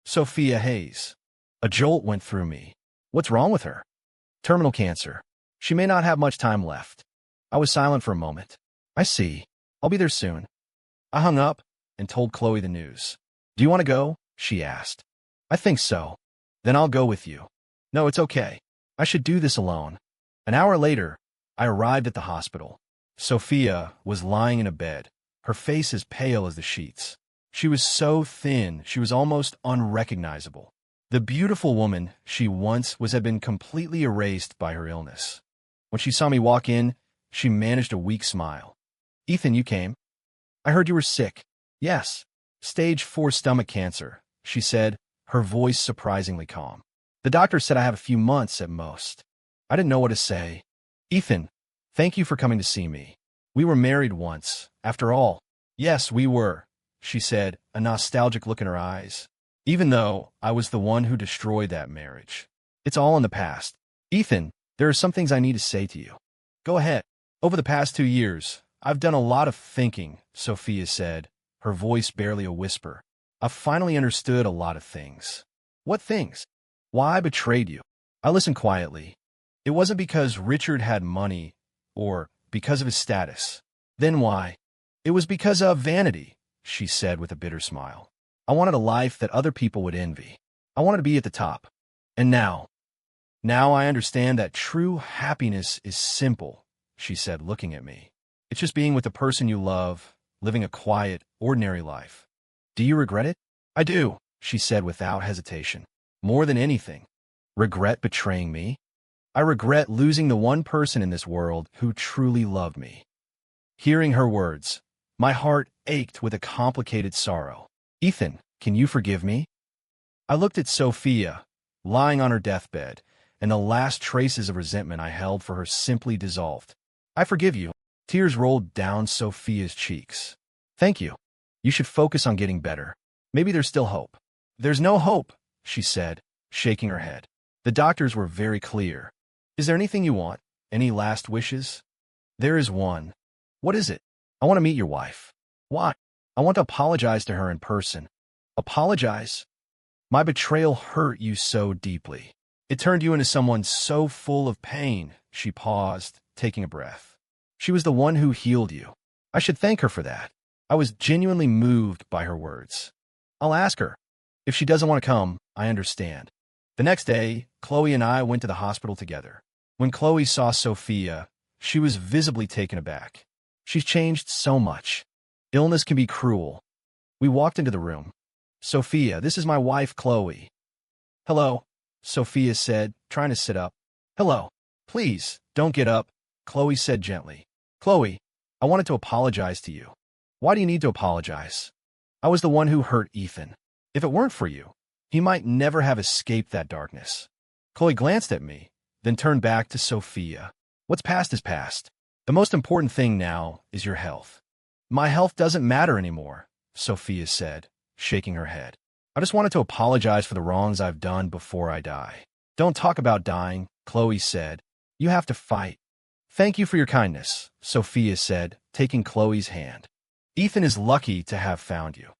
Sophia Hayes. A jolt went through me. What's wrong with her? Terminal cancer. She may not have much time left. I was silent for a moment. I see. I'll be there soon. I hung up and told Chloe the news. Do you want to go? She asked. I think so. Then I'll go with you. No, it's okay. I should do this alone. An hour later, I arrived at the hospital. Sophia was lying in a bed, her face as pale as the sheets. She was so thin, she was almost unrecognizable. The beautiful woman she once was had been completely erased by her illness. When she saw me walk in, she managed a weak smile. Ethan, you came? I heard you were sick. Yes. Stage 4 stomach cancer, she said, her voice surprisingly calm. The doctor said I have a few months at most. I didn't know what to say. Ethan, thank you for coming to see me. We were married once, after all. Yes, we were, she said, a nostalgic look in her eyes. Even though I was the one who destroyed that marriage. It's all in the past. Ethan, there are some things I need to say to you. Go ahead. Over the past 2 years, I've done a lot of thinking, Sophia said, her voice barely a whisper. I've finally understood a lot of things. What things? Why I betrayed you. I listened quietly. It wasn't because Richard had money or because of his status. Then why? It was because of vanity, she said with a bitter smile. I wanted a life that other people would envy. I wanted to be at the top. And now I understand that true happiness is simple, she said, looking at me. It's just being with the person you love, living a quiet, ordinary life. Do you regret it? I do, she said without hesitation. More than anything. Regret betraying me? I regret losing the one person in this world who truly loved me. Hearing her words, my heart ached with a complicated sorrow. Ethan, Can you forgive me? I looked at Sophia, lying on her deathbed, and the last traces of resentment I held for her simply dissolved. I forgive you. Tears rolled down Sophia's cheeks. Thank you. You should focus on getting better. Maybe there's still hope. There's no hope, she said, shaking her head. The doctors were very clear. Is there anything you want? Any last wishes? There is one. What is it? I want to meet your wife. Why? I want to apologize to her in person. Apologize? My betrayal hurt you so deeply. It turned you into someone so full of pain. She paused, taking a breath. She was the one who healed you. I should thank her for that. I was genuinely moved by her words. I'll ask her. If she doesn't want to come, I understand. The next day, Chloe and I went to the hospital together. When Chloe saw Sophia, she was visibly taken aback. She's changed so much. Illness can be cruel. We walked into the room. Sophia, this is my wife, Chloe. Hello, Sophia said, trying to sit up. Hello. Please, don't get up, Chloe said gently. Chloe, I wanted to apologize to you. Why do you need to apologize? I was the one who hurt Ethan. If it weren't for you, he might never have escaped that darkness. Chloe glanced at me, then turned back to Sophia. What's past is past. The most important thing now is your health. My health doesn't matter anymore, Sophia said, shaking her head. I just wanted to apologize for the wrongs I've done before I die. Don't talk about dying, Chloe said. You have to fight. Thank you for your kindness, Sophia said, taking Chloe's hand. Ethan is lucky to have found you.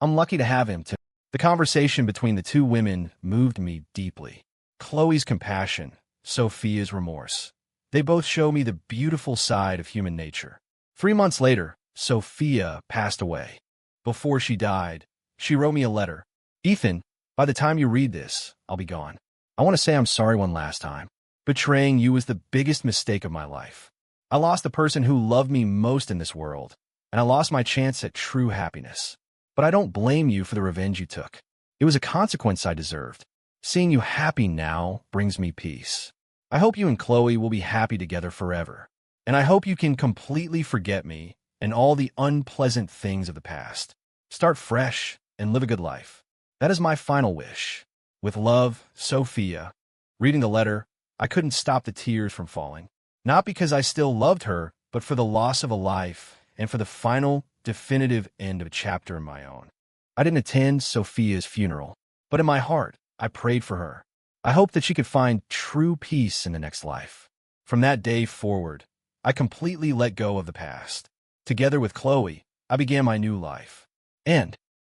I'm lucky to have him too. The conversation between the two women moved me deeply. Chloe's compassion, Sophia's remorse. They both show me the beautiful side of human nature. 3 months later, Sophia passed away. Before she died, she wrote me a letter. Ethan, by the time you read this, I'll be gone. I want to say I'm sorry one last time. Betraying you was the biggest mistake of my life. I lost the person who loved me most in this world, and I lost my chance at true happiness. But I don't blame you for the revenge you took. It was a consequence I deserved. Seeing you happy now brings me peace. I hope you and Chloe will be happy together forever. And I hope you can completely forget me and all the unpleasant things of the past. Start fresh and live a good life. That is my final wish. With love, Sophia. Reading the letter, I couldn't stop the tears from falling. Not because I still loved her, but for the loss of a life and for the final, definitive end of a chapter in my own. I didn't attend Sophia's funeral, but in my heart, I prayed for her. I hoped that she could find true peace in the next life. From that day forward, I completely let go of the past. Together with Chloe, I began my new life. And